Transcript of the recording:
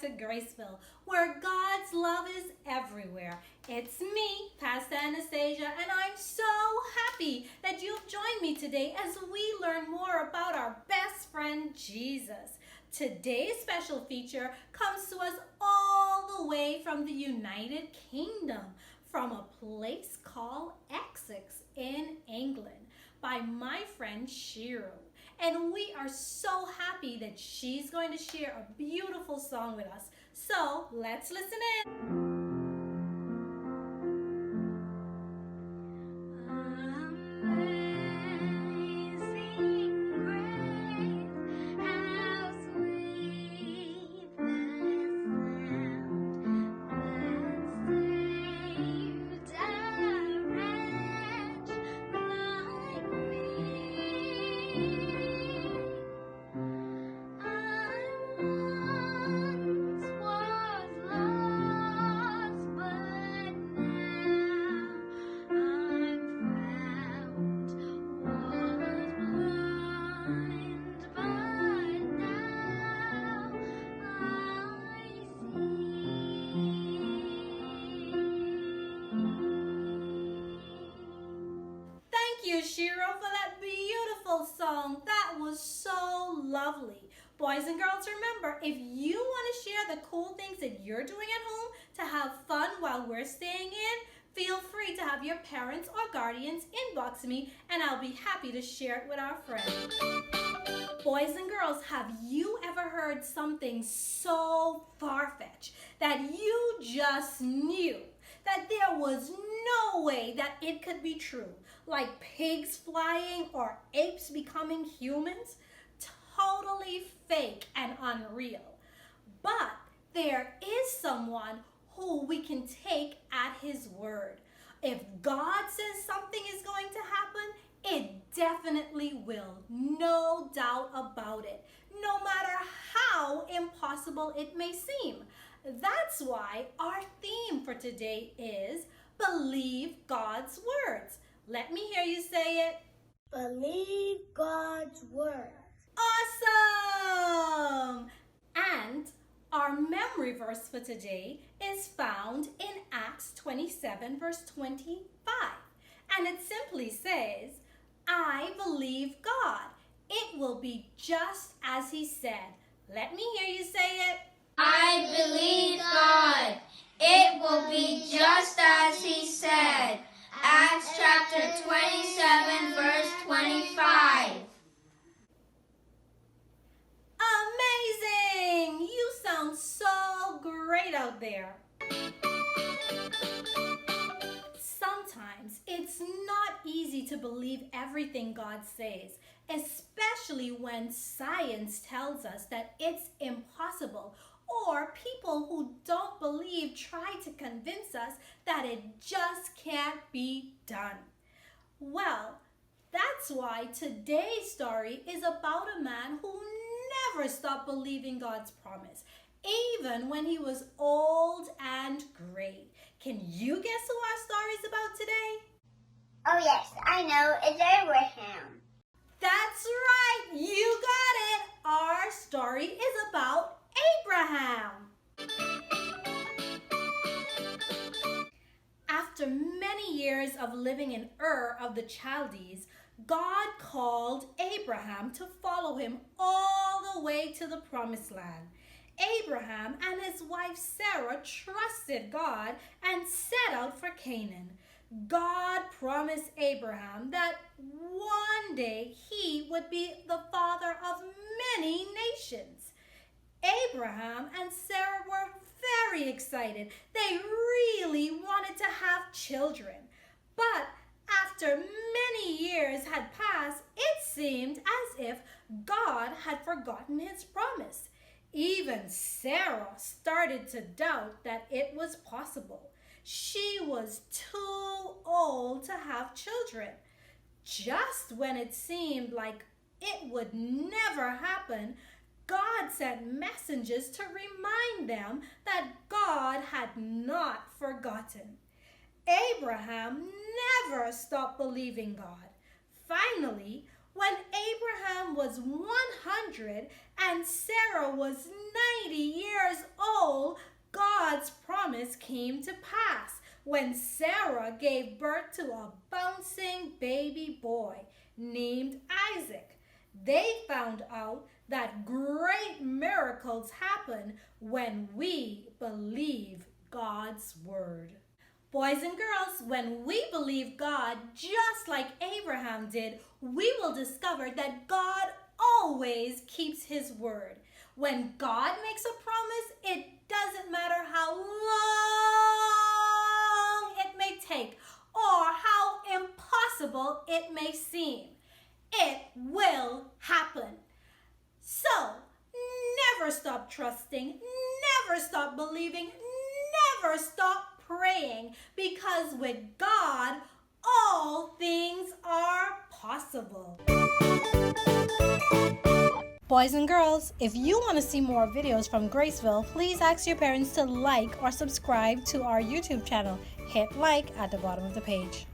to Graceville, where God's love is everywhere. It's me, Pastor Anastacia, and I'm so happy that you've joined me today as we learn more about our best friend, Jesus. Today's special feature comes to us all the way from the United Kingdom, from a place called Essex in England, by my friend Shiro. And we are so happy that she's going to share a beautiful song with us. So let's listen in. Thank you, Shiro, for that beautiful song. That was so lovely. Boys and girls, remember, if you want to share the cool things that you're doing at home to have fun while we're staying in, feel free to have your parents or guardians inbox me and I'll be happy to share it with our friends. Boys and girls, have you ever heard something so far-fetched that you just knew that there was no way that it could be true? Like pigs flying or apes becoming humans? Totally fake and unreal. But there is someone who we can take at his word. If God says something is going to happen, it definitely will. No doubt about it. No matter how impossible it may seem. That's why our theme for today is Believe God's Words. Let me hear you say it. Believe God's word. Awesome! And our memory verse for today is found in Acts 27 verse 25. And it simply says, I believe God. It will be just as he said. Let me hear you say it. I believe God. It will be just as he said. Acts chapter 27 verse 25. Amazing! You sound so great out there. Sometimes it's not easy to believe everything God says, especially when science tells us that it's impossible, or people who don't believe try to convince us that it just can't be done. Well, that's why today's story is about a man who never stopped believing God's promise, even when he was old and gray. Can you guess who our story is about today? Oh yes, I know. It's Abraham. That's right. You got it. Our story is about Abraham. After many years of living in Ur of the Chaldees, God called Abraham to follow him all the way to the promised land. Abraham and his wife Sarah trusted God and set out for Canaan. God promised Abraham that one day he would be the father of many nations. Abraham and Sarah were very excited. They really wanted to have children. But after many years had passed, it seemed as if God had forgotten his promise. Even Sarah started to doubt that it was possible. She was too old to have children. Just when it seemed like it would never happen, God sent messengers to remind them that God had not forgotten. Abraham never stopped believing God. Finally, When Abraham was 100 and Sarah was 90 years old, God's promise came to pass when Sarah gave birth to a bouncing baby boy named Isaac. They found out that great miracles happen when we believe God's word. Boys and girls, when we believe God just like Abraham did, we will discover that God always keeps his word. When God makes a promise, it doesn't matter how long it may take or how impossible it may seem. It will happen. So, never stop trusting, never stop believing, never stop praying, because with God, all things are possible. Boys and girls, if you want to see more videos from Graceville, please ask your parents to like or subscribe to our YouTube channel. Hit like at the bottom of the page.